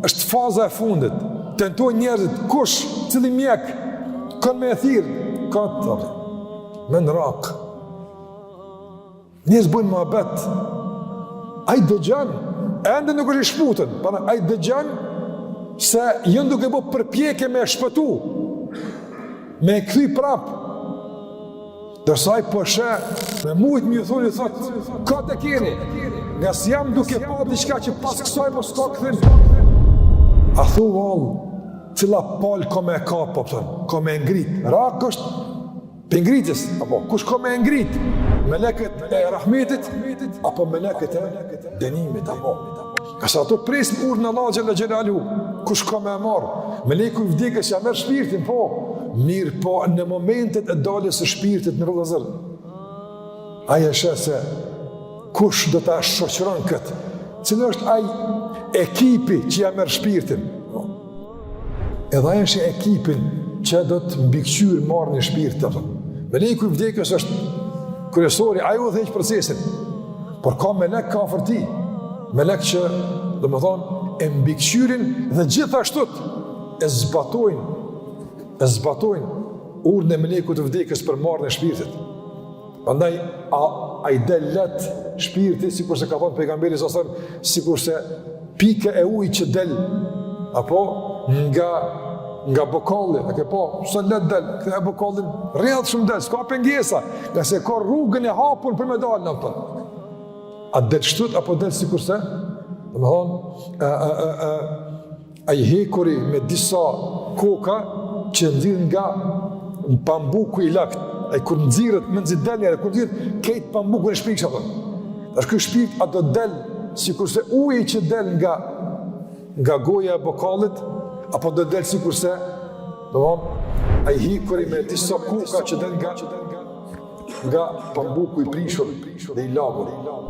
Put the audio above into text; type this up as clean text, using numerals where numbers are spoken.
është faza e fundit. Tentojnë njerëzit, kush, cili mjek, kanë me e thirë, ka të me në rak. Njerëz bujnë më abet. A i dëgjan, ende nuk është i shputën, a i dëgjan se jënë duke bo përpjekje me shpëtu, me e këthy prapë. Dërsa i pëshe, me mujtë mi thoni, thotë, ka të keni, nga si jam duke pa diqka që pas kësaj mos ka këthim. A thu valë, cila palë ka me e ka, po pëtën, ka me e ngrit. Rak është për ngritës, apo, kush ka me e ngrit? Meleket e rahmetit, apo meleket e denimit, apo. Kësa ato presin urë në Allah Gjelle Gjelalu, kush ka me e marë? Meleku i vdikës që a merë shpirtin, po, mirë po në momentet e daljes së shpirtit në rrugëzër. Aja shë se kush do të shoqëron këtë, cilë është aj ekipi që ja merë shpirtin. Edhe aja është ekipin që do të mbikëqyrë marë një shpirt. Meleku i vdikës është kryesori, ajo dhe heqë procesin, por ka melek ka afërti, melek që, do më thonë, e mbikëqyrin dhe gjithashtut e zbatojnë urën e melekut të vdekës për marrën e shpirtit. Andaj, a i del let shpirti, si kurse ka thonë pejgamberi sasëm, si kurse pike e ujë që del, apo nga bokalli, a ke po, së let del, këtë e bokallin, rrëdhë shumë del, s'ka pengesa, nga se ka rrugën e hapun për me dalë në pëtën. A del shtut, apo del si kurse, dhe me thonë, a i hekuri me disa koka që nëzirë nga pambuku i lakt, a i kur nëzirët, me nëzirë del njëre, kur nëzirët, kejtë pambuku në shpikë, dhe shkë shpik, a do del, si kurse ujë që del nga goja e bokallit, apo do del si kurse, a i hekuri me disa koka që del nga pambuku i prishur dhe i lagur.